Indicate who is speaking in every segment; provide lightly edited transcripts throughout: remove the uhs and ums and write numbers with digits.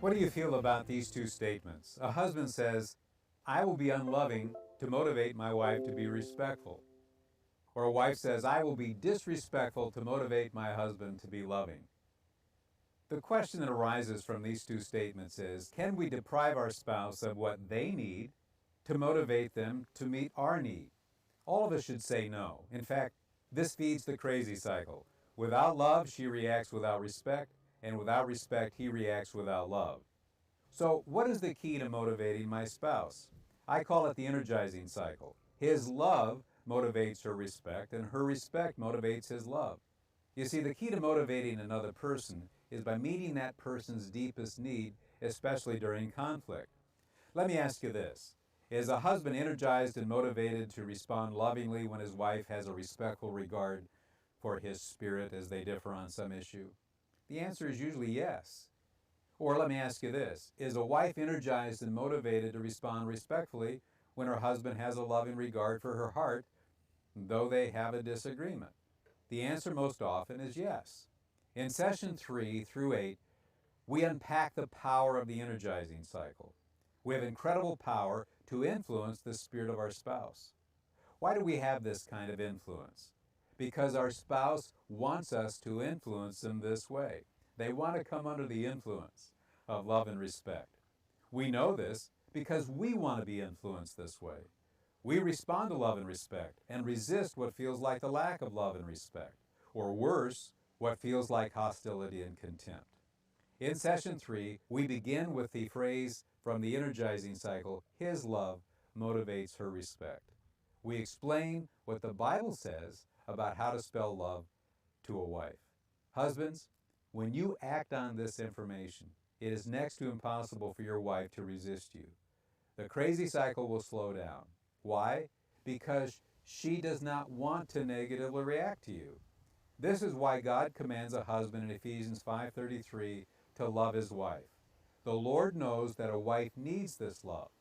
Speaker 1: What do you feel about these two statements? A husband says, I will be unloving to motivate my wife to be respectful. Or a wife says, I will be disrespectful to motivate my husband to be loving. The question that arises from these two statements is, can we deprive our spouse of what they need to motivate them to meet our need? All of us should say no. In fact, this feeds the crazy cycle. Without love, she reacts without respect, and without respect, he reacts without love. So what is the key to motivating my spouse? I call it the energizing cycle. His love motivates her respect, and her respect motivates his love. You see, the key to motivating another person is by meeting that person's deepest need, especially during conflict. Let me ask you this. Is a husband energized and motivated to respond lovingly when his wife has a respectful regard for his spirit as they differ on some issue? The answer is usually yes. Or let me ask you this. Is a wife energized and motivated to respond respectfully when her husband has a loving regard for her heart, though they have a disagreement? The answer most often is yes. In session 3 through 8, we unpack the power of the energizing cycle. We have incredible power to influence the spirit of our spouse. Why do we have this kind of influence? Because our spouse wants us to influence them this way. They want to come under the influence of love and respect. We know this because we want to be influenced this way. We respond to love and respect and resist what feels like the lack of love and respect, or worse, what feels like hostility and contempt. In session 3, we begin with the phrase from the energizing cycle, his love motivates her respect. We explain what the Bible says about how to spell love to a wife. Husbands, when you act on this information, it is next to impossible for your wife to resist you. The crazy cycle will slow down. Why? Because she does not want to negatively react to you. This is why God commands a husband in Ephesians 5:33 to love his wife. The Lord knows that a wife needs this love,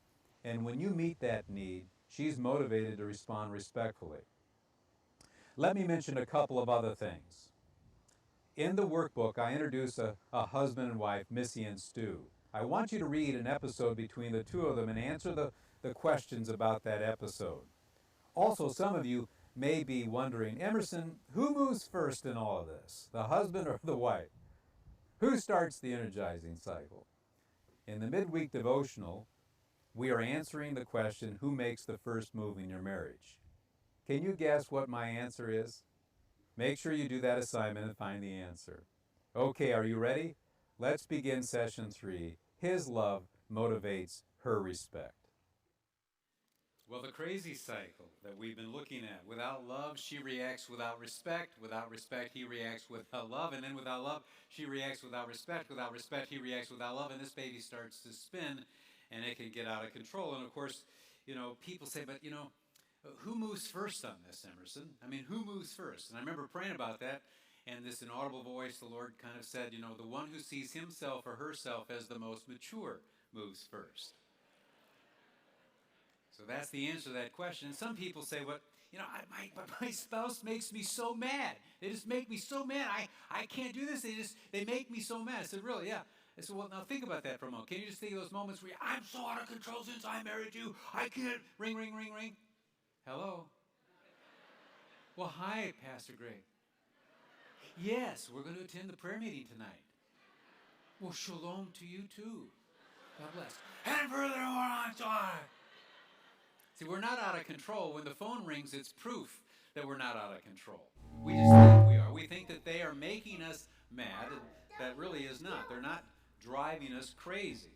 Speaker 1: and when you meet that need, she's motivated to respond respectfully. Let me mention a couple of other things. In the workbook, I introduce a husband and wife, Missy and Stu. I want you to read an episode between the two of them and answer the questions about that episode. Also, some of you may be wondering, Emerson, who moves first in all of this, the husband or the wife? Who starts the energizing cycle? In the midweek devotional, we are answering the question, who makes the first move in your marriage? Can you guess what my answer is? Make sure you do that assignment and find the answer. Okay, are you ready? Let's begin session 3. His love motivates her respect. Well, the crazy cycle that we've been looking at. Without love, she reacts without respect. Without respect, he reacts without love. And then without love, she reacts without respect. Without respect, he reacts without love. And this baby starts to spin, and it can get out of control. And of course, people say, but who moves first on this, Emerson? I mean, who moves first? And I remember praying about that, and this inaudible voice, the Lord kind of said, the one who sees himself or herself as the most mature moves first. So that's the answer to that question. And some people say, but my spouse makes me so mad. They just make me so mad. I can't do this. They make me so mad. I said, really? Yeah. I said, well, now think about that for a moment. Can you just think of those moments where I'm so out of control since I married you. I can't. Ring, ring, ring, ring. Hello? Well, hi, Pastor Greg. Yes, we're going to attend the prayer meeting tonight. Well, shalom to you too. God bless. And furthermore, I'm sorry. See, we're not out of control. When the phone rings, it's proof that we're not out of control. We just think we are. We think that they are making us mad, and that really is not. They're not driving us crazy.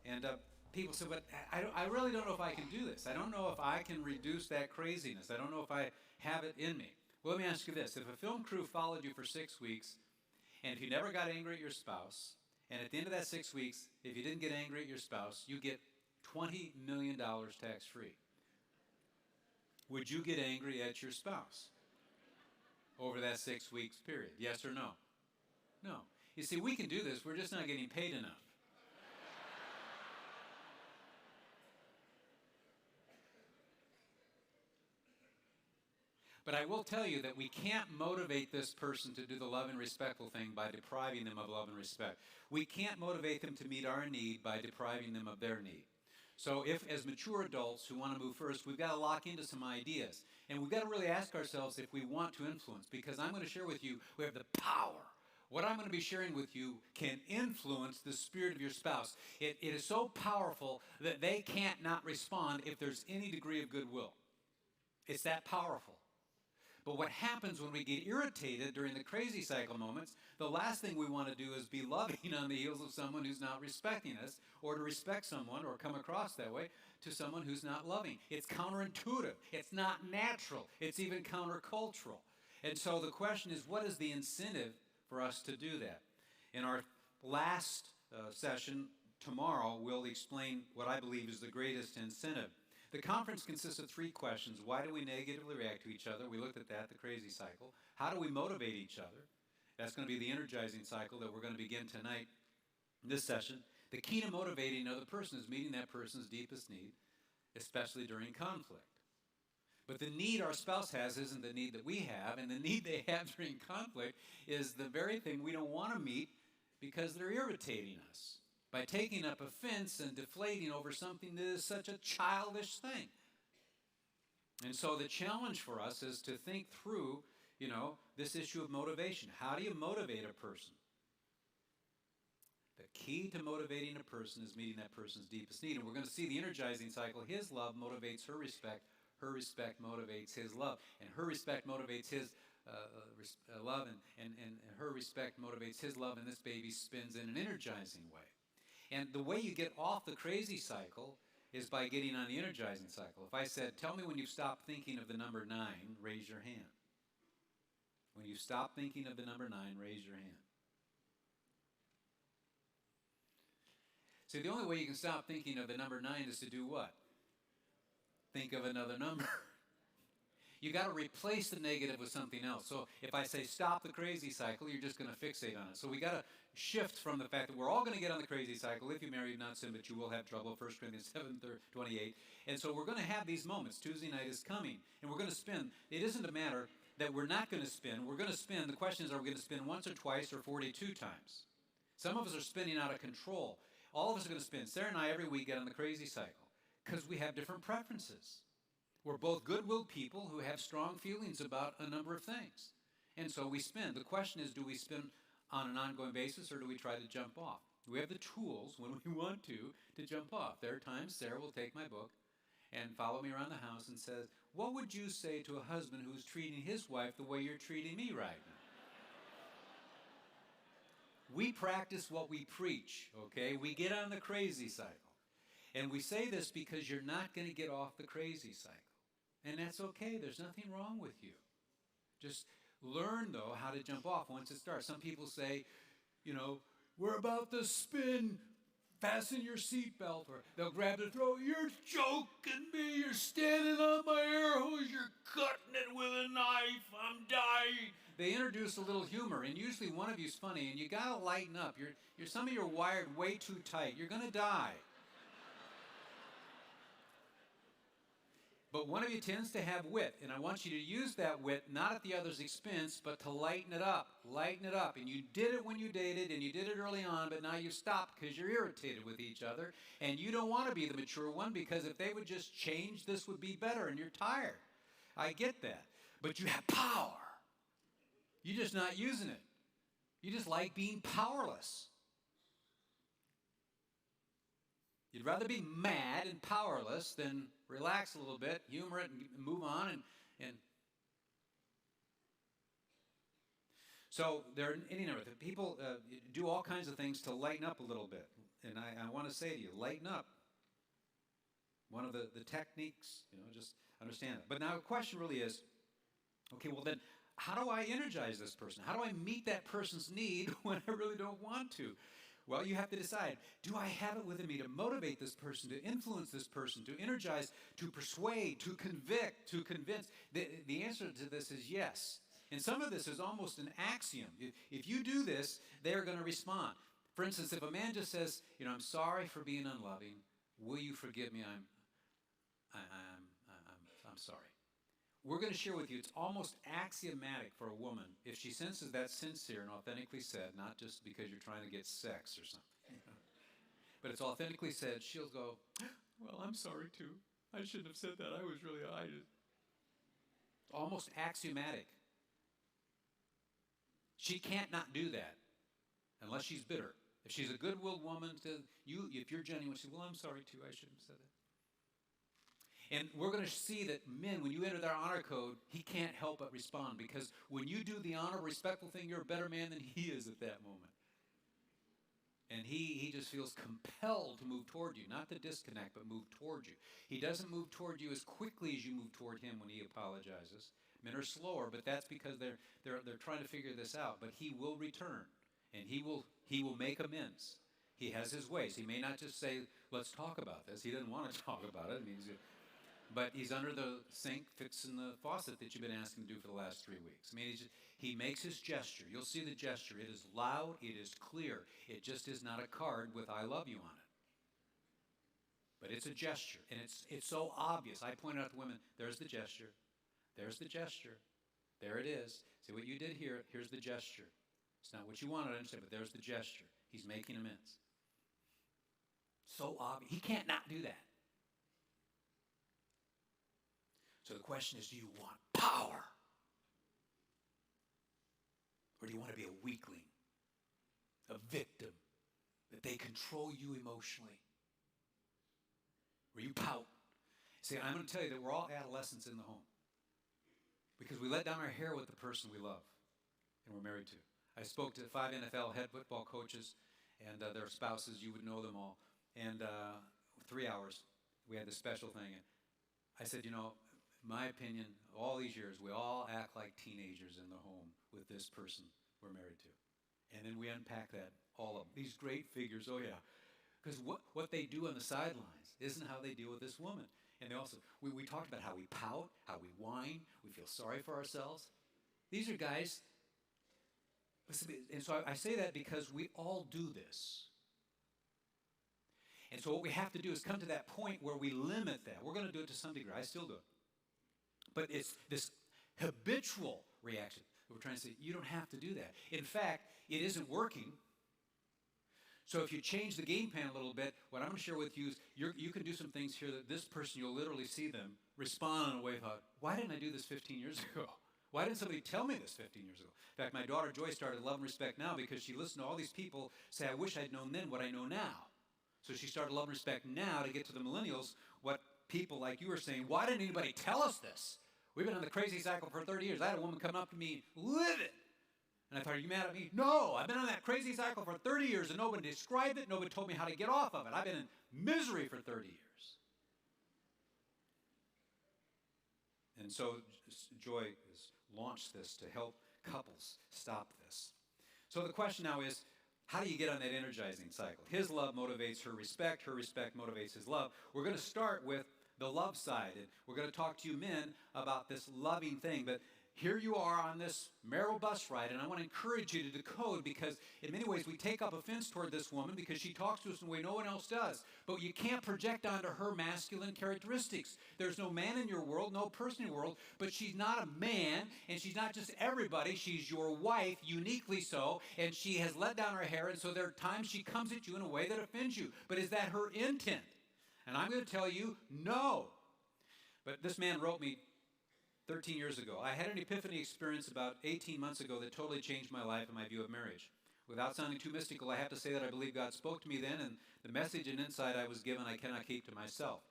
Speaker 1: And people say, but I really don't know if I can do this. I don't know if I can reduce that craziness. I don't know if I have it in me. Well, let me ask you this. If a film crew followed you for 6 weeks, and if you never got angry at your spouse, and at the end of that 6 weeks, if you didn't get angry at your spouse, you get $20 million tax-free. Would you get angry at your spouse over that 6 weeks period? Yes or no? No. You see, we can do this. We're just not getting paid enough. But I will tell you that we can't motivate this person to do the love and respectful thing by depriving them of love and respect. We can't motivate them to meet our need by depriving them of their need. So if, as mature adults who want to move first, we've got to lock into some ideas. And we've got to really ask ourselves if we want to influence. Because I'm going to share with you, we have the power. What I'm going to be sharing with you can influence the spirit of your spouse. It is so powerful that they can't not respond if there's any degree of goodwill. It's that powerful. But what happens when we get irritated during the crazy cycle moments, the last thing we want to do is be loving on the heels of someone who's not respecting us, or to respect someone or come across that way to someone who's not loving. It's counterintuitive. It's not natural. It's even countercultural. And so the question is, what is the incentive for us to do that? In our last session tomorrow, we'll explain what I believe is the greatest incentive. The conference consists of 3 questions. Why do we negatively react to each other? We looked at that, the crazy cycle. How do we motivate each other? That's going to be the energizing cycle that we're going to begin tonight in this session. The key to motivating another person is meeting that person's deepest need, especially during conflict. But the need our spouse has isn't the need that we have, and the need they have during conflict is the very thing we don't want to meet because they're irritating us by taking up offense and deflating over something that is such a childish thing. And so the challenge for us is to think through, this issue of motivation. How do you motivate a person? The key to motivating a person is meeting that person's deepest need. And we're going to see the energizing cycle. His love motivates her respect motivates his love. And her respect motivates his love, and her respect motivates his love, and this baby spins in an energizing way. And the way you get off the crazy cycle is by getting on the energizing cycle. If I said, tell me when you've stopped thinking of the number 9, raise your hand. When you stop thinking of the number 9, raise your hand. See, the only way you can stop thinking of the number 9 is to do what? Think of another number. You got to replace the negative with something else. So if I say stop the crazy cycle, you're just going to fixate on it. So we got to shift from the fact that we're all going to get on the crazy cycle. If you marry, you've not sinned, but you will have trouble. 1 Corinthians 7:28. And so we're going to have these moments. Tuesday night is coming, and we're going to spin. It isn't a matter that we're not going to spin. We're going to spin. The question is, are we going to spin once or twice or 42 times? Some of us are spinning out of control. All of us are going to spin. Sarah and I every week get on the crazy cycle because we have different preferences. We're both good-willed people who have strong feelings about a number of things. And so we spin. The question is, do we spin on an ongoing basis, or do we try to jump off? We have the tools when we want to jump off. There are times Sarah will take my book and follow me around the house and says, what would you say to a husband who's treating his wife the way you're treating me right now? We practice what we preach, okay? We get on the crazy cycle. And we say this because you're not going to get off the crazy cycle. And that's okay. There's nothing wrong with you. Just learn, though, how to jump off once it starts. Some people say, we're about to spin. Fasten your seatbelt. Or they'll grab their throat. You're joking me. You're standing on my air hose. You're cutting it with a knife. I'm dying. They introduce a little humor, and usually one of you's funny, and you got to lighten up. Some of you are wired way too tight. You're going to die. But one of you tends to have wit, and I want you to use that wit not at the other's expense, but to lighten it up. Lighten it up. And you did it when you dated, and you did it early on, but now you've stopped because you're irritated with each other, and you don't want to be the mature one because if they would just change, this would be better, and you're tired. I get that. But you have power. You're just not using it. You just like being powerless. You'd rather be mad and powerless than relax a little bit, humor it, and move on. And so there are any number of people do all kinds of things to lighten up a little bit. And I want to say to you, lighten up. One of the techniques, just understand it. But now the question really is, okay, well then, how do I energize this person? How do I meet that person's need when I really don't want to? Well, you have to decide, do I have it within me to motivate this person, to influence this person, to energize, to persuade, to convict, to convince? The answer to this is yes. And some of this is almost an axiom. If you do this, they're going to respond. For instance, if a man just says, I'm sorry for being unloving, will you forgive me? I'm sorry. we're going to share with you, it's almost axiomatic for a woman, if she senses that's sincere and authentically said, not just because you're trying to get sex or something, but it's authentically said, she'll go, well, I'm sorry too. I shouldn't have said that. I was really, almost axiomatic. She can't not do that unless she's bitter. If she's a good-willed woman, if you're genuine, she says, well, I'm sorry too. I shouldn't have said that. And we're going to see that men, when you enter their honor code, he can't help but respond, because when you do the honor, respectful thing, you're a better man than he is at that moment. And he just feels compelled to move toward you, not to disconnect, but move toward you. He doesn't move toward you as quickly as you move toward him when he apologizes. Men are slower, but that's because they're trying to figure this out. But he will return, and he will make amends. He has his ways. He may not just say, let's talk about this. He doesn't want to talk about it. I mean, but he's under the sink fixing the faucet that you've been asking him to do for the last 3 weeks. I mean, he makes his gesture. You'll see the gesture. It is loud. It is clear. It just is not a card with I love you on it. But it's a gesture, and it's so obvious. I pointed out to women, there's the gesture. There's the gesture. There it is. See what you did here? Here's the gesture. It's not what you wanted to understand, but there's the gesture. He's making amends. So obvious. He can't not do that. So the question is, do you want power? Or do you want to be a weakling, a victim, that they control you emotionally? Where you pout. See, I'm going to tell you that we're all adolescents in the home, because we let down our hair with the person we love and we're married to. I spoke to 5 NFL head football coaches and their spouses. You would know them all. And 3 hours, we had this special thing. And I said, my opinion, all these years, we all act like teenagers in the home with this person we're married to. And then we unpack that, all of them. These great figures, oh yeah. Because what they do on the sidelines isn't how they deal with this woman. And they also, we talked about how we pout, how we whine, we feel sorry for ourselves. These are guys, and so I say that because we all do this. And so what we have to do is come to that point where we limit that. We're going to do it to some degree. I still do it. But it's this habitual reaction. We're trying to say, you don't have to do that. In fact, it isn't working. So if you change the game plan a little bit, what I'm going to share with you is you can do some things here that this person, you'll literally see them respond in a way thought, why didn't I do this 15 years ago? Why didn't somebody tell me this 15 years ago? In fact, my daughter Joy started Love and Respect Now because she listened to all these people say, I wish I'd known then what I know now. So she started Love and Respect Now to get to the millennials, what people like you are saying, why didn't anybody tell us this? We've been on the crazy cycle for 30 years. I had a woman come up to me, livid. And I thought, are you mad at me? No, I've been on that crazy cycle for 30 years and nobody described it. Nobody told me how to get off of it. I've been in misery for 30 years. And so Joy has launched this to help couples stop this. So the question now is, how do you get on that energizing cycle? His love motivates her respect motivates his love. We're going to start with the love side, and we're going to talk to you men about this loving thing. But here you are on this marital bus ride, and I want to encourage you to decode, because in many ways we take up offense toward this woman because she talks to us in a way no one else does. But you can't project onto her masculine characteristics. There's no man in your world, no person in your world, but she's not a man, and she's not just everybody. She's your wife, uniquely so, and she has let down her hair, and so there are times she comes at you in a way that offends you. But is that her intent? And I'm going to tell you, no. But this man wrote me 13 years ago. I had an epiphany experience about 18 months ago that totally changed my life and my view of marriage. Without sounding too mystical, I have to say that I believe God spoke to me then, and the message and insight I was given I cannot keep to myself.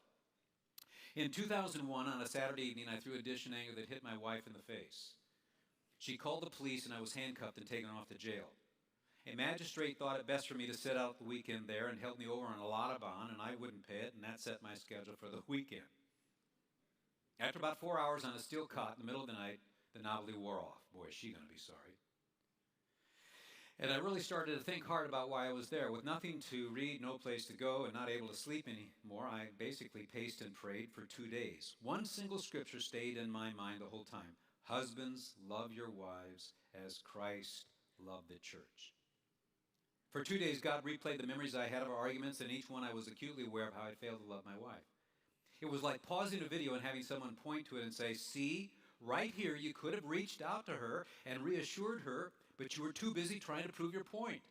Speaker 1: In 2001, on a Saturday evening, I threw a dish in anger that hit my wife in the face. She called the police, and I was handcuffed and taken off to jail. A magistrate thought it best for me to sit out the weekend there and held me over on a lot of bond, and I wouldn't pay it, and that set my schedule for the weekend. After about 4 hours on a steel cot in the middle of the night, the novelty wore off. Boy, is she going to be sorry. And I really started to think hard about why I was there. With nothing to read, no place to go, and not able to sleep anymore, I basically paced and prayed for 2 days. One single scripture stayed in my mind the whole time. Husbands, love your wives as Christ loved the church. For 2 days, God replayed the memories I had of our arguments, and each one I was acutely aware of how I failed to love my wife. It was like pausing a video and having someone point to it and say, see, right here, you could have reached out to her and reassured her, but you were too busy trying to prove your point.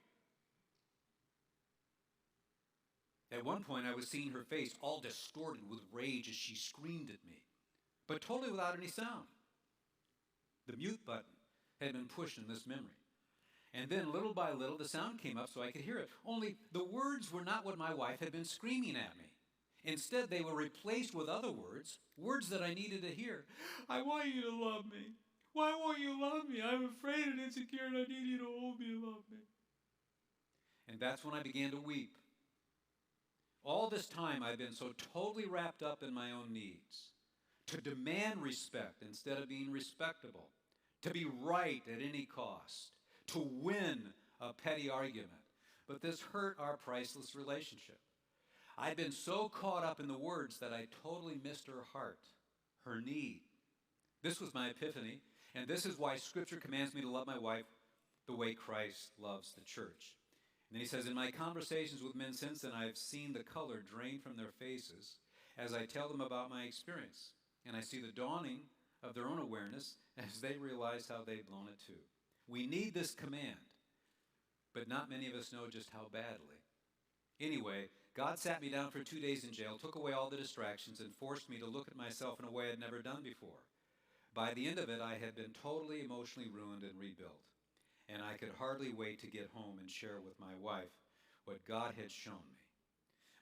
Speaker 1: At one point, I was seeing her face all distorted with rage as she screamed at me, but totally without any sound. The mute button had been pushed in this memory. And then, little by little, the sound came up so I could hear it. Only the words were not what my wife had been screaming at me. Instead, they were replaced with other words, words that I needed to hear. I want you to love me. Why won't you love me? I'm afraid and insecure, and I need you to hold me and love me. And that's when I began to weep. All this time, I've been so totally wrapped up in my own needs, to demand respect instead of being respectable, to be right at any cost, to win a petty argument. But this hurt our priceless relationship. I'd been so caught up in the words that I totally missed her heart, her need. This was my epiphany, and this is why Scripture commands me to love my wife the way Christ loves the church. And then he says, in my conversations with men since then, I've seen the color drain from their faces as I tell them about my experience. And I see the dawning of their own awareness as they realize how they've blown it too. We need this command, but not many of us know just how badly. Anyway, God sat me down for 2 days in jail, took away all the distractions, and forced me to look at myself in a way I'd never done before. By the end of it, I had been totally emotionally ruined and rebuilt. And I could hardly wait to get home and share with my wife what God had shown me.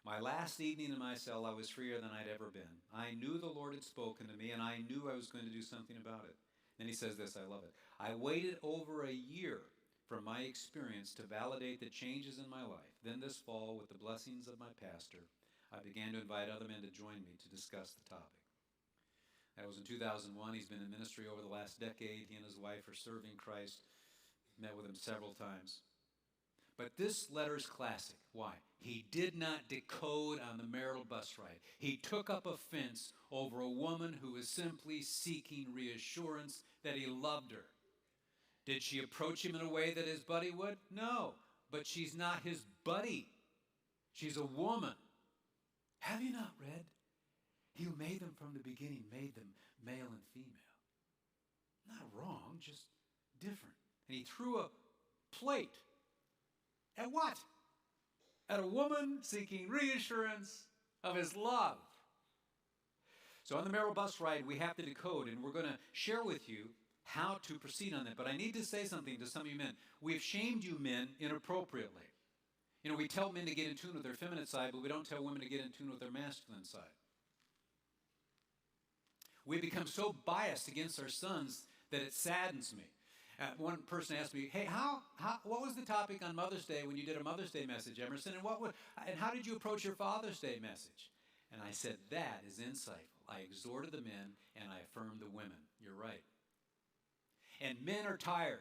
Speaker 1: My last evening in my cell, I was freer than I'd ever been. I knew the Lord had spoken to me, and I knew I was going to do something about it. Then he says this, I love it. I waited over a year from my experience to validate the changes in my life. Then this fall, with the blessings of my pastor, I began to invite other men to join me to discuss the topic. That was in 2001. He's been in ministry over the last decade. He and his wife are serving Christ. Met with him several times. But this letter is classic. Why? He did not decode on the marital bus ride. He took up a fence over a woman who was simply seeking reassurance that he loved her. Did she approach him in a way that his buddy would? No, but she's not his buddy. She's a woman. Have you not read? He who made them from the beginning made them male and female. Not wrong, just different. And he threw a plate at what? At a woman seeking reassurance of his love. So on the marital bus ride, we have to decode, and we're going to share with you how to proceed on that. But I need to say something to some of you men. We've shamed you men inappropriately. You know, we tell men to get in tune with their feminine side, but we don't tell women to get in tune with their masculine side. We become so biased against our sons that it saddens me. One person asked me, hey, what was the topic on Mother's Day when you did a Mother's Day message, Emerson? And how did you approach your Father's Day message? And I said, that is insightful. I exhorted the men and I affirmed the women. You're right. And men are tired.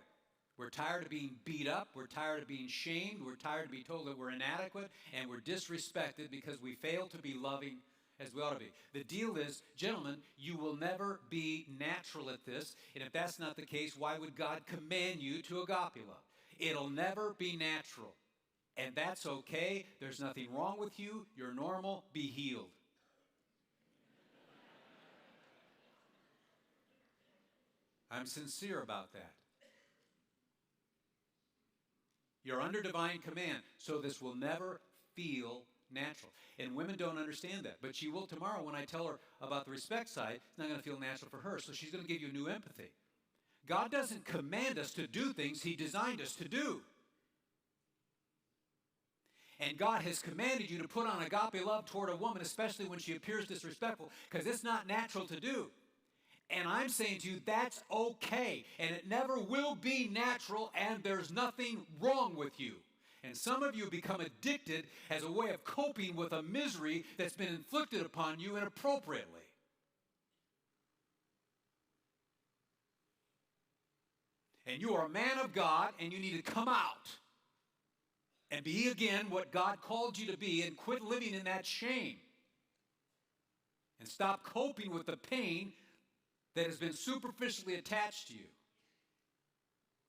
Speaker 1: We're tired of being beat up. We're tired of being shamed. We're tired of being told that we're inadequate and we're disrespected because we fail to be loving as we ought to be. The deal is, gentlemen, you will never be natural at this. And if that's not the case, why would God command you to agape love? It'll never be natural. And that's okay. There's nothing wrong with you. You're normal. Be healed. I'm sincere about that. You're under divine command, so this will never feel natural. And women don't understand that. But she will tomorrow when I tell her about the respect side. It's not going to feel natural for her. So she's going to give you new empathy. God doesn't command us to do things He designed us to do. And God has commanded you to put on agape love toward a woman, especially when she appears disrespectful, because it's not natural to do. And I'm saying to you, that's okay. And it never will be natural, and there's nothing wrong with you. And some of you become addicted as a way of coping with a misery that's been inflicted upon you inappropriately. And you are a man of God, and you need to come out and be again what God called you to be and quit living in that shame. And stop coping with the pain that has been superficially attached to you.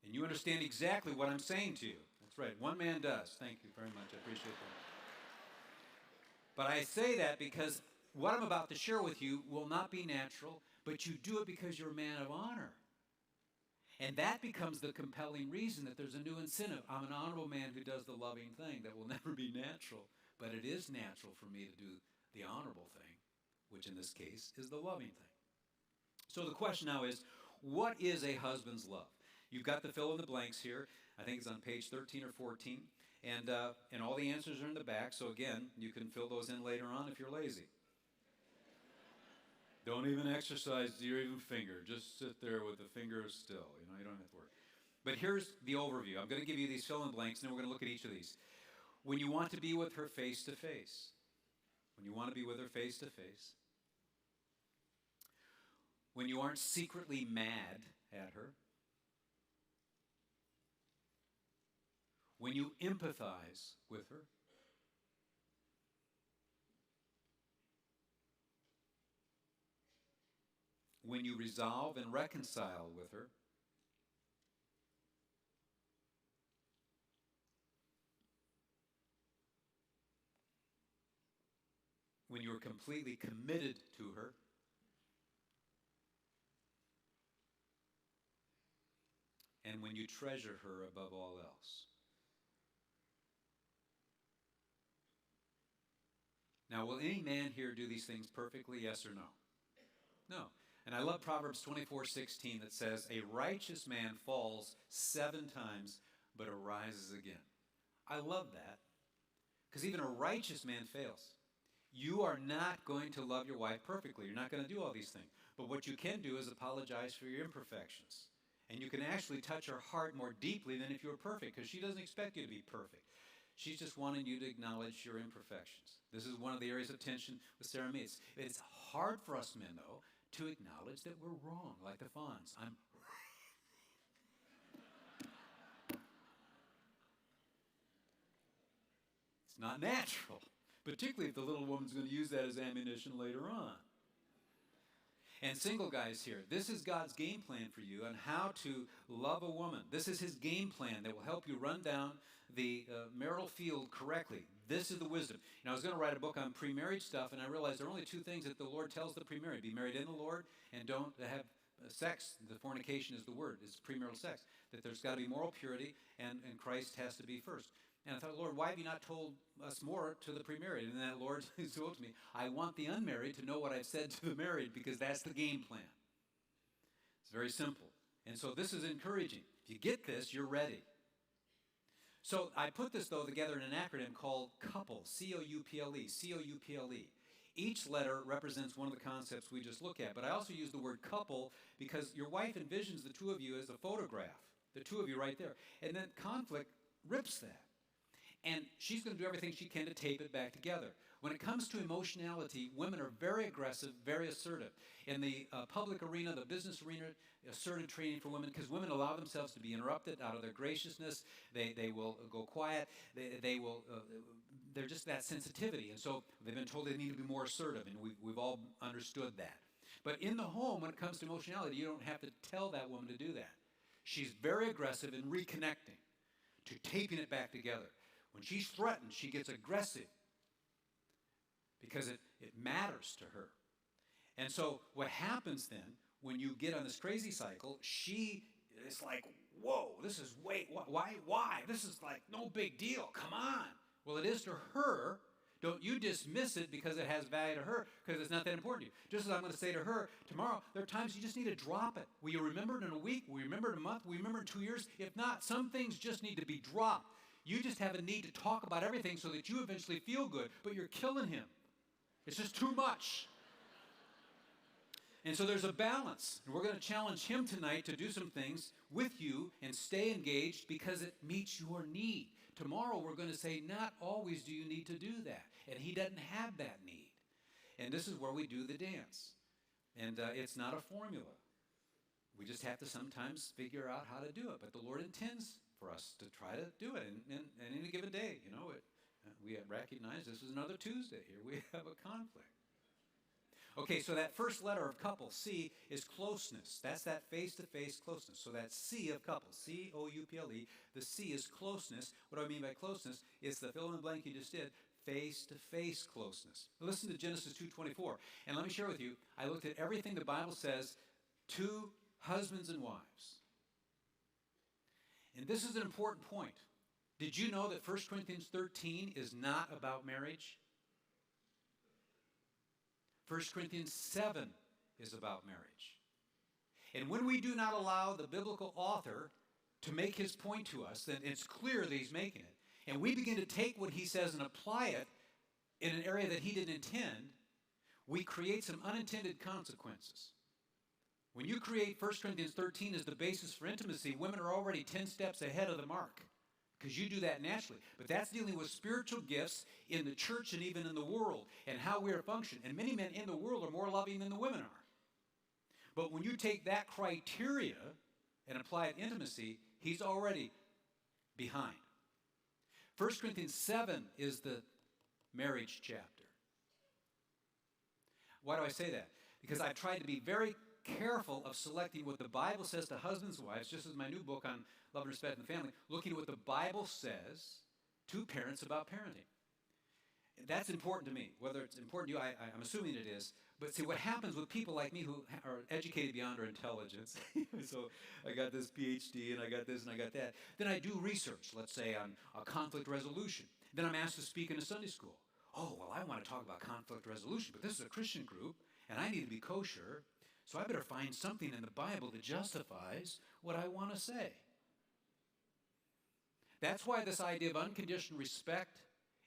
Speaker 1: And you understand exactly what I'm saying to you. That's right. One man does. Thank you very much. I appreciate that. But I say that because what I'm about to share with you will not be natural, but you do it because you're a man of honor. And that becomes the compelling reason that there's a new incentive. I'm an honorable man who does the loving thing. That will never be natural, but it is natural for me to do the honorable thing, which in this case is the loving thing. So the question now is, what is a husband's love? You've got the fill in the blanks here. I think it's on page 13 or 14. And all the answers are in the back. So again, you can fill those in later on if you're lazy. Don't even exercise your even finger. Just sit there with the fingers still. You don't have to work. But here's the overview. I'm going to give you these fill in blanks, and then we're going to look at each of these. When you want to be with her face to face. When you want to be with her face to face. When you aren't secretly mad at her. When you empathize with her. When you resolve and reconcile with her. When you are completely committed to her. And when you treasure her above all else. Now, will any man here do these things perfectly, yes or no? No. And I love Proverbs 24:16 that says, a righteous man falls 7 times, but arises again. I love that, because even a righteous man fails. You are not going to love your wife perfectly. You're not going to do all these things. But what you can do is apologize for your imperfections. And you can actually touch her heart more deeply than if you were perfect, because she doesn't expect you to be perfect. She's just wanting you to acknowledge your imperfections. This is one of the areas of tension with Sarah and me. It's hard for us men, though, to acknowledge that we're wrong, like the fawns. It's not natural, particularly if the little woman's going to use that as ammunition later on. And single guys here, this is God's game plan for you on how to love a woman. This is his game plan that will help you run down the marital field correctly. This is the wisdom. I was going to write a book on pre-marriage stuff, and I realized there are only 2 things that the Lord tells the pre-married. Be married in the Lord, and don't have sex. The fornication is the word. It's premarital sex. That there's got to be moral purity, and Christ has to be first. And I thought, Lord, why have you not told us more to the pre-married? And that Lord told to me, I want the unmarried to know what I've said to the married, because that's the game plan. It's very simple. And so this is encouraging. If you get this, you're ready. So I put this, though, together in an acronym called COUPLE, C-O-U-P-L-E, C-O-U-P-L-E. Each letter represents one of the concepts we just looked at. But I also use the word couple because your wife envisions the 2 of you as a photograph, the 2 of you right there. And then conflict rips that. And she's going to do everything she can to tape it back together. When it comes to emotionality, women are very aggressive, very assertive. In the public arena, the business arena, assertive training for women, because women allow themselves to be interrupted out of their graciousness. They will go quiet. They're just that sensitivity. And so they've been told they need to be more assertive, and we've all understood that. But in the home, when it comes to emotionality, you don't have to tell that woman to do that. She's very aggressive in reconnecting, to taping it back together. When she's threatened, she gets aggressive because it matters to her. And so what happens then, when you get on this crazy cycle, she is like, whoa, this is, why? This is like no big deal, come on. Well, it is to her. Don't you dismiss it because it has value to her, because it's not that important to you. Just as I'm going to say to her, tomorrow, there are times you just need to drop it. Will you remember it in a week? Will you remember it in a month? Will you remember it in 2 years? If not, some things just need to be dropped. You just have a need to talk about everything so that you eventually feel good, but you're killing him. It's just too much. And so there's a balance. And we're going to challenge him tonight to do some things with you and stay engaged because it meets your need. Tomorrow we're going to say, not always do you need to do that. And he doesn't have that need. And this is where we do the dance. And it's not a formula. We just have to sometimes figure out how to do it. But the Lord intends for us to try to do it in any given day. We recognize this is another Tuesday here. We have a conflict. Okay, so that first letter of couple, C, is closeness. That's that face-to-face closeness. So that's C of couple, C-O-U-P-L-E. The C is closeness. What do I mean by closeness? It's the fill in the blank you just did. face-to-face closeness. Listen to Genesis 2:24. And let me share with you, I looked at everything the Bible says to husbands and wives. And this is an important point. Did you know that 1 Corinthians 13 is not about marriage? 1 Corinthians 7 is about marriage. And when we do not allow the biblical author to make his point to us, then it's clear that he's making it. And we begin to take what he says and apply it in an area that he didn't intend, we create some unintended consequences. When you create 1 Corinthians 13 as the basis for intimacy, women are already 10 steps ahead of the mark because you do that naturally. But that's dealing with spiritual gifts in the church and even in the world and how we are functioning. And many men in the world are more loving than the women are. But when you take that criteria and apply it to intimacy, he's already behind. 1 Corinthians 7 is the marriage chapter. Why do I say that? Because I've tried to be very careful of selecting what the Bible says to husbands and wives, just as my new book on love and respect in the family, looking at what the Bible says to parents about parenting. That's important to me. Whether it's important to you, I'm assuming it is. But see, what happens with people like me who are educated beyond our intelligence, so I got this PhD and I got this and I got that, then I do research, let's say on conflict resolution. Then I'm asked to speak in a Sunday school. Oh, well, I want to talk about conflict resolution, but this is a Christian group and I need to be kosher, so I better find something in the Bible that justifies what I want to say. That's why this idea of unconditional respect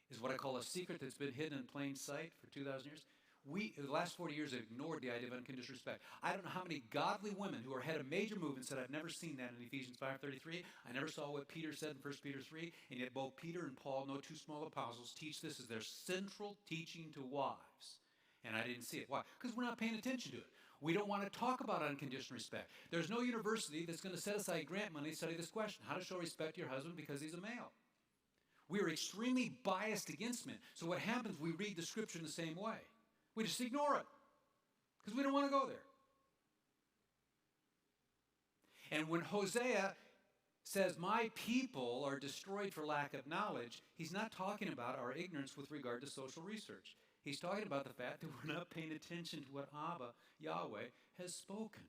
Speaker 1: is what I call a secret that's been hidden in plain sight for 2,000 years. We, in the last 40 years, have ignored the idea of unconditional respect. I don't know how many godly women who are head of major movements said, I've never seen that in Ephesians 5:33. I never saw what Peter said in 1 Peter 3. And yet both Peter and Paul, no two small apostles, teach this as their central teaching to wives. And I didn't see it. Why? Because we're not paying attention to it. We don't want to talk about unconditional respect. There's no university that's going to set aside grant money to study this question. How to show respect to your husband because he's a male. We are extremely biased against men. So what happens, we read the scripture in the same way. We just ignore it because we don't want to go there. And when Hosea says, my people are destroyed for lack of knowledge, he's not talking about our ignorance with regard to social research. He's talking about the fact that we're not paying attention to what Abba, Yahweh, has spoken.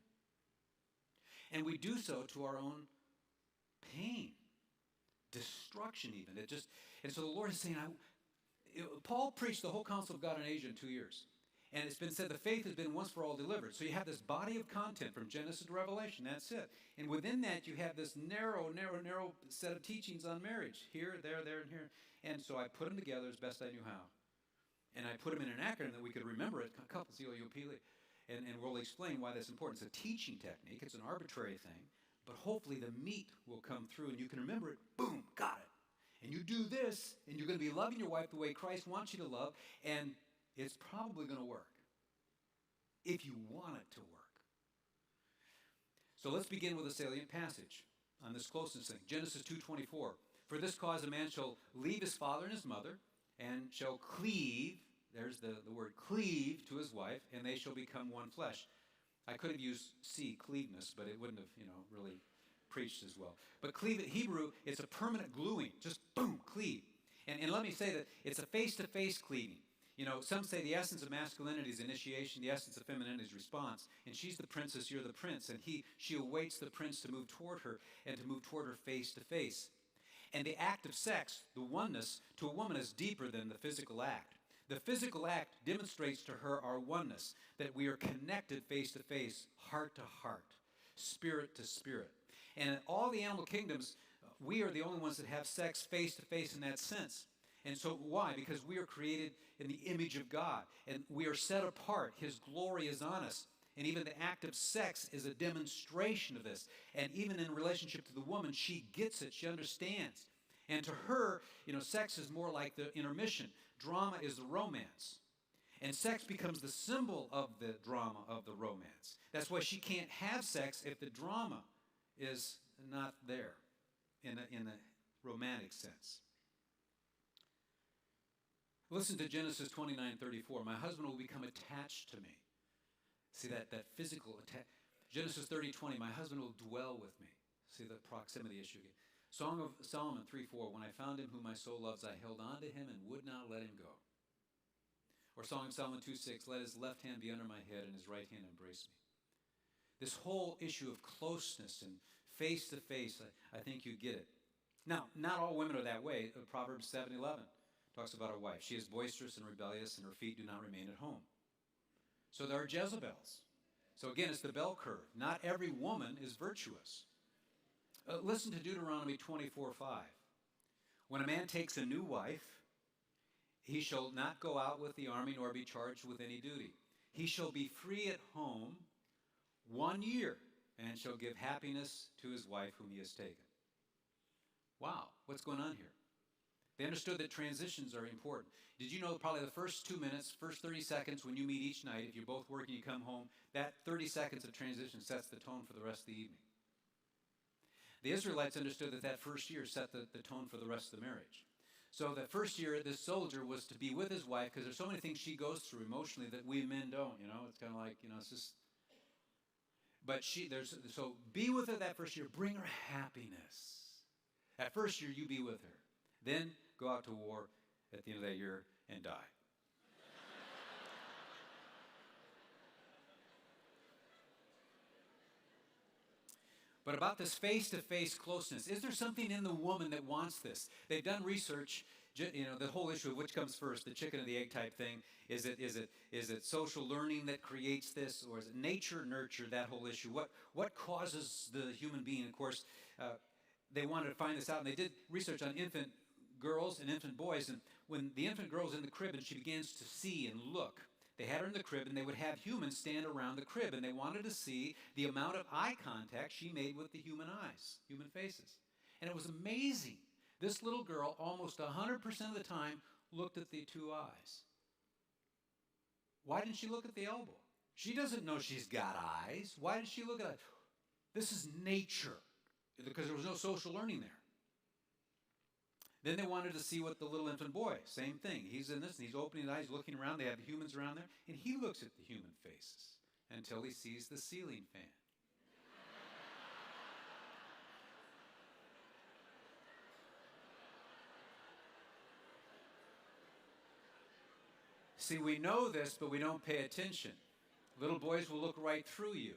Speaker 1: And we do so to our own pain. Destruction even. And so the Lord is saying, Paul preached the whole counsel of God in Asia in 2 years. And it's been said the faith has been once for all delivered. So you have this body of content from Genesis to Revelation. That's it. And within that you have this narrow set of teachings on marriage. Here, there, and here. And so I put them together as best I knew how. And I put them in an acronym that we could remember it. Couples, and we'll explain why that's important. It's a teaching technique. It's an arbitrary thing. But hopefully the meat will come through and you can remember it. Boom, got it. And you do this, and you're going to be loving your wife the way Christ wants you to love, and it's probably going to work if you want it to work. So let's begin with a salient passage on this closeness thing. Genesis 2:24. For this cause a man shall leave his father and his mother, and shall cleave, there's the word cleave, to his wife, and they shall become one flesh. I could have used cleaveness, but it wouldn't have, really preached as well. But cleave in Hebrew, it's a permanent gluing. Just boom, cleave. And let me say that it's a face-to-face cleaving. Some say the essence of masculinity is initiation, the essence of femininity is response. And she's the princess, you're the prince. And she awaits the prince to move toward her and to move toward her face-to-face. And the act of sex, the oneness, to a woman is deeper than the physical act. The physical act demonstrates to her our oneness, that we are connected face to face, heart to heart, spirit to spirit. And in all the animal kingdoms, we are the only ones that have sex face to face in that sense. And so why? Because we are created in the image of God, and we are set apart. His glory is on us. And even the act of sex is a demonstration of this. And even in relationship to the woman, she gets it, she understands. And to her, sex is more like the intermission. Drama is the romance. And sex becomes the symbol of the drama of the romance. That's why she can't have sex if the drama is not there in a romantic sense. Listen to Genesis 29:34. My husband will become attached to me. See that physical attach. Genesis 30:20. My husband will dwell with me. See the proximity issue again.
Speaker 2: Song of Solomon 3:4, when I found him whom my soul loves, I held on to him and would not let him go. Or Song of Solomon 2:6, let his left hand be under my head and his right hand embrace me. This whole issue of closeness and face-to-face, I think you get it. Now, not all women are that way. Proverbs 7:11 talks about a wife. She is boisterous and rebellious, and her feet do not remain at home. So there are Jezebels. So again, it's the bell curve. Not every woman is virtuous. Listen to Deuteronomy 24:5. When a man takes a new wife, he shall not go out with the army nor be charged with any duty. He shall be free at home 1 year and shall give happiness to his wife whom he has taken. Wow, what's going on here? They understood that transitions are important. Did you know probably the first 2 minutes, first 30 seconds when you meet each night, if you're both working, you come home, that 30 seconds of transition sets the tone for the rest of the evening. The Israelites understood that first year set the tone for the rest of the marriage. So the first year, this soldier was to be with his wife because there's so many things she goes through emotionally that we men don't, It's kind of like, it's just... But so be with her that first year. Bring her happiness. That first year, you be with her. Then go out to war at the end of that year and die. But about this face-to-face closeness, is there something in the woman that wants this? They've done research, the whole issue of which comes first, the chicken or the egg type thing. Is it social learning that creates this, or is it nature, nurture, that whole issue? What causes the human being? Of course, they wanted to find this out, and they did research on infant girls and infant boys. And when the infant girl's in the crib and she begins to see and look, they had her in the crib, and they would have humans stand around the crib, and they wanted to see the amount of eye contact she made with the human eyes, human faces. And it was amazing. This little girl, almost 100% of the time, looked at the two eyes. Why didn't she look at the elbow? She doesn't know she's got eyes. Why did she look at it? This is nature, because there was no social learning there. Then they wanted to see what the little infant boy, same thing. He's in this, and he's opening his eyes, looking around. They have humans around there, and he looks at the human faces until he sees the ceiling fan. See, we know this, but we don't pay attention. Little boys will look right through you.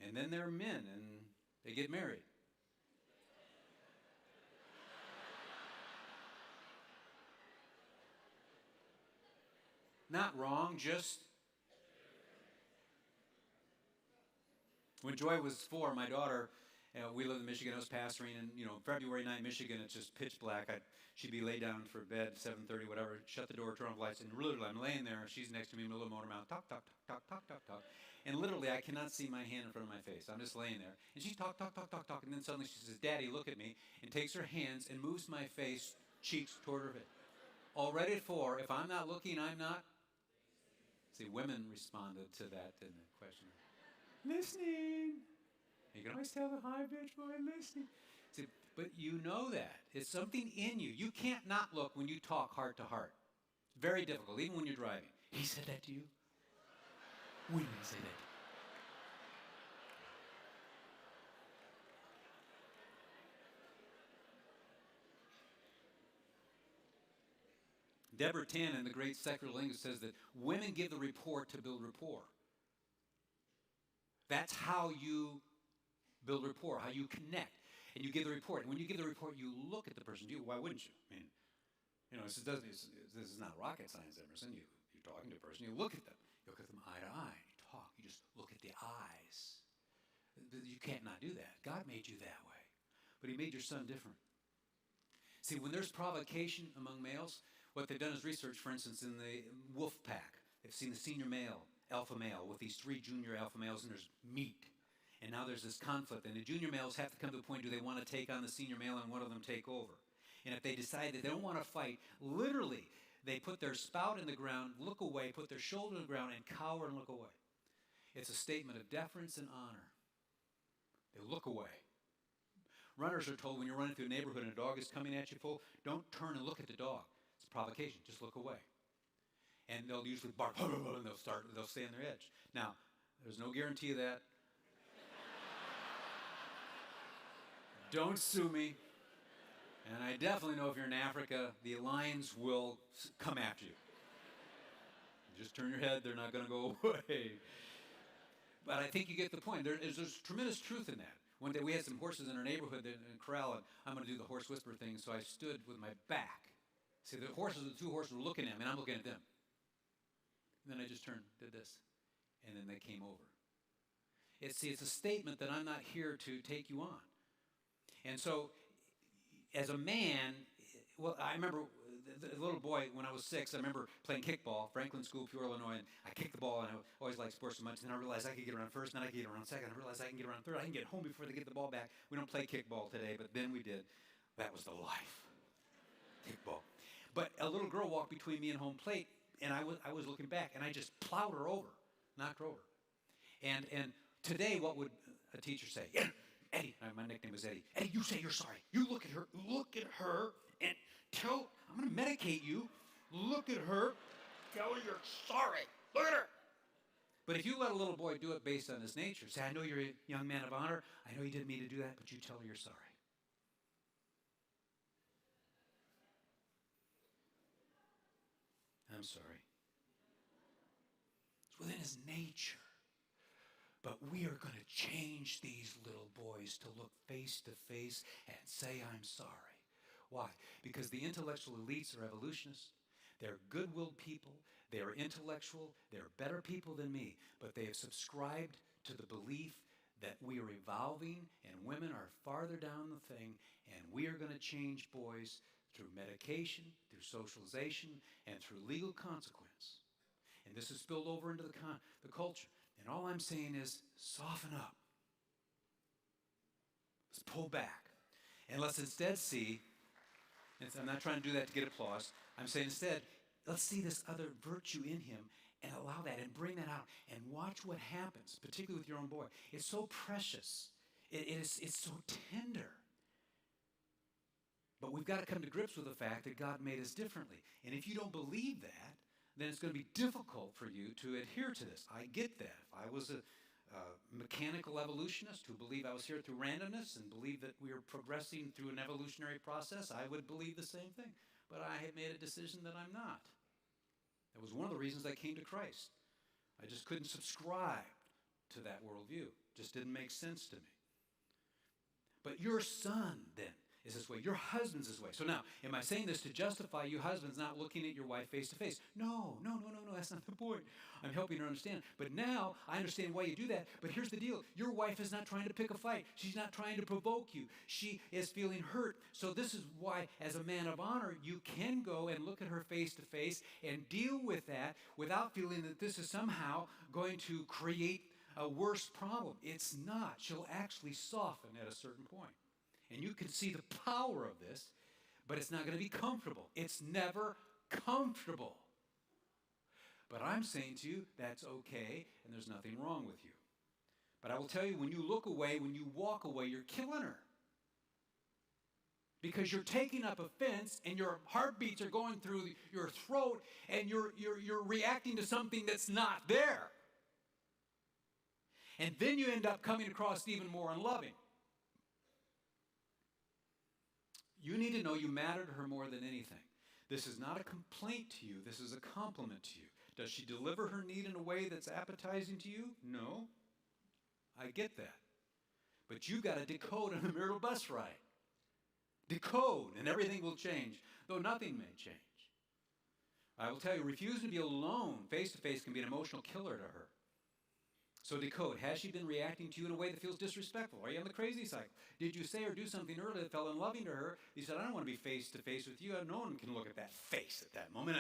Speaker 2: And then they're men, and they get married. Not wrong, just... When Joy was 4, my daughter, we lived in Michigan, I was pastoring, and February night, Michigan, it's just pitch black. She'd be laid down for bed, 7:30, whatever, shut the door, turn off lights, and literally I'm laying there, she's next to me, with a little motor mouth, talk, talk, talk, talk, talk, talk, talk. And literally I cannot see my hand in front of my face. I'm just laying there. And she's talk, talk, talk, talk, talk, and then suddenly she says, Daddy, look at me, and takes her hands and moves my face, cheeks toward her face. Already at 4, if I'm not looking, I'm not. See, women responded to that in the question. Listening. You can always tell the high pitch boy listening. See, but you know that. It's something in you. You can't not look when you talk heart to heart. Very difficult, even when you're driving. He said that to you? When did he say that? Deborah Tannen, the great secular linguist, says that women give the report to build rapport. That's how you build rapport, how you connect. And you give the report. And when you give the report, you look at the person. Why wouldn't you? I mean, this is not rocket science, Emerson. You're talking to a person. You look at them. You look at them eye to eye. You talk. You just look at the eyes. You can't not do that. God made you that way. But he made your son different. See, when there's provocation among males, what they've done is research, for instance, in the wolf pack. They've seen the senior male, alpha male, with these 3 junior alpha males, and there's meat. And now there's this conflict, and the junior males have to come to the point, do they want to take on the senior male and one of them take over? And if they decide that they don't want to fight, literally, they put their spout in the ground, look away, put their shoulder in the ground, and cower and look away. It's a statement of deference and honor. They look away. Runners are told when you're running through a neighborhood and a dog is coming at you full, don't turn and look at the dog. It's a provocation. Just look away. And they'll usually bark, and they'll stay on their edge. Now, there's no guarantee of that. Don't sue me. And I definitely know if you're in Africa, the lions will come after you. Just turn your head, they're not going to go away. But I think you get the point. There's tremendous truth in that. One day we had some horses in our neighborhood in a corral, and I'm going to do the horse whisper thing, so I stood with my back. See, the two horses were looking at me, and I'm looking at them. And then I just turned, did this, and then they came over. It's a statement that I'm not here to take you on. And so, as a man, well, I remember the little boy, when I was 6, I remember playing kickball, Franklin School, Peoria, Illinois, and I kicked the ball, and I always liked sports so much, and then I realized I could get around first, and then I could get around second, I realized I can get around third, I can get home before they get the ball back. We don't play kickball today, but then we did. That was the life. Kickball. But a little girl walked between me and home plate, and I was looking back, and I just plowed her over, knocked her over. And today, what would a teacher say? Yeah, Eddie, my nickname was Eddie. Eddie, you say you're sorry. You look at her, and tell, I'm going to medicate you. Look at her, tell her you're sorry. Look at her. But if you let a little boy do it based on his nature, say, I know you're a young man of honor. I know you didn't mean to do that, but you tell her you're sorry. I'm sorry. It's within his nature. But we are going to change these little boys to look face to face and say, I'm sorry. Why? Because the intellectual elites are evolutionists. They're good-willed people. They are intellectual. They're better people than me. But they have subscribed to the belief that we are evolving and women are farther down the thing, and we are going to change boys through medication, through socialization, and through legal consequence. And this is spilled over into the culture. And all I'm saying is, soften up. Let's pull back. And let's instead see, and I'm not trying to do that to get applause, I'm saying instead, let's see this other virtue in him and allow that and bring that out and watch what happens, particularly with your own boy. It's so precious. It's so tender. But we've got to come to grips with the fact that God made us differently. And if you don't believe that, then it's going to be difficult for you to adhere to this. I get that. If I was a mechanical evolutionist who believed I was here through randomness and believed that we are progressing through an evolutionary process, I would believe the same thing. But I had made a decision that I'm not. That was one of the reasons I came to Christ. I just couldn't subscribe to that worldview. It just didn't make sense to me. But your son, then, is this way. Your husband's this way. So now, am I saying this to justify you husbands not looking at your wife face to face? No, that's not the point. I'm helping her understand. But now, I understand why you do that. But here's the deal. Your wife is not trying to pick a fight. She's not trying to provoke you. She is feeling hurt. So this is why, as a man of honor, you can go and look at her face to face and deal with that without feeling that this is somehow going to create a worse problem. It's not. She'll actually soften at a certain point. And you can see the power of this, but it's not going to be comfortable. It's never comfortable. But I'm saying to you, that's okay, and there's nothing wrong with you. But I will tell you, when you look away, when you walk away, you're killing her. Because you're taking up offense, and your heartbeats are going through your throat, and you're reacting to something that's not there. And then you end up coming across even more unloving. You need to know you matter to her more than anything. This is not a complaint to you. This is a compliment to you. Does she deliver her need in a way that's appetizing to you? No. I get that. But you've got to decode on a marital bus ride. Decode, and everything will change, though nothing may change. I will tell you, refusing to be alone face-to-face can be an emotional killer to her. So decode, has she been reacting to you in a way that feels disrespectful? Are you on the crazy cycle? Did you say or do something earlier that felt unloving to her? You said, I don't want to be face-to-face with you. No one can look at that face at that moment.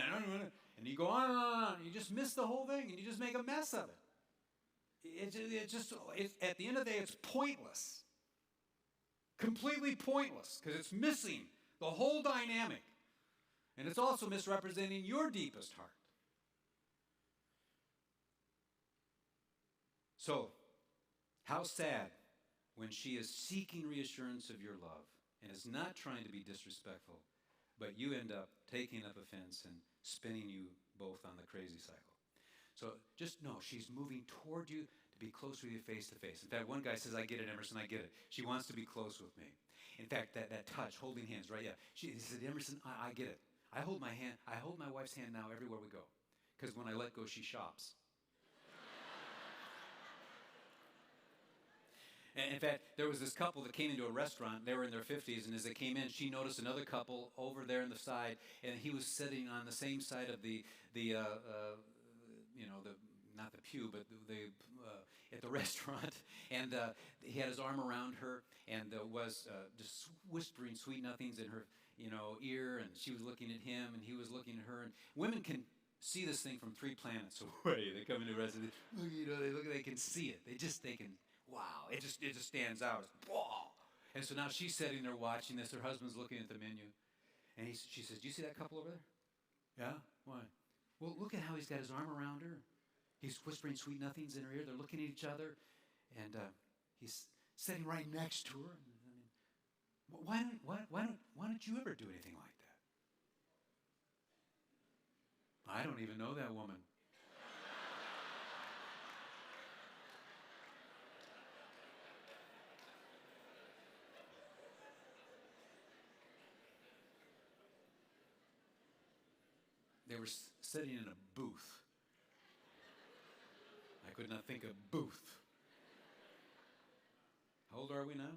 Speaker 2: And you go on and on. You just miss the whole thing, and you just make a mess of it. At the end of the day, it's pointless. Completely pointless, because it's missing the whole dynamic. And it's also misrepresenting your deepest heart. So, how sad when she is seeking reassurance of your love and is not trying to be disrespectful, but you end up taking up offense and spinning you both on the crazy cycle. So just know she's moving toward you to be close with you face to face. In fact, one guy says, I get it, Emerson, I get it. She wants to be close with me. In fact, that touch, holding hands, right? Yeah. He said, Emerson, I get it. I hold my wife's hand now everywhere we go. Because when I let go, she shops. And in fact, there was this couple that came into a restaurant. They were in their 50s, and as they came in, she noticed another couple over there on the side, and he was sitting on the same side of the not the pew, but the at the restaurant, and he had his arm around her and was just whispering sweet nothings in her ear, and she was looking at him, and he was looking at her. And women can see this thing from 3 planets away. They come into a restaurant, they can see it. They can. Wow, it just stands out. Wow. And so now she's sitting there watching this. Her husband's looking at the menu. And she says, do you see that couple over there? Yeah? Why? Well, look at how he's got his arm around her. He's whispering sweet nothings in her ear. They're looking at each other. And he's sitting right next to her. I mean, why don't you ever do anything like that? I don't even know that woman. They were sitting in a booth. I could not think of booth. How old are we now?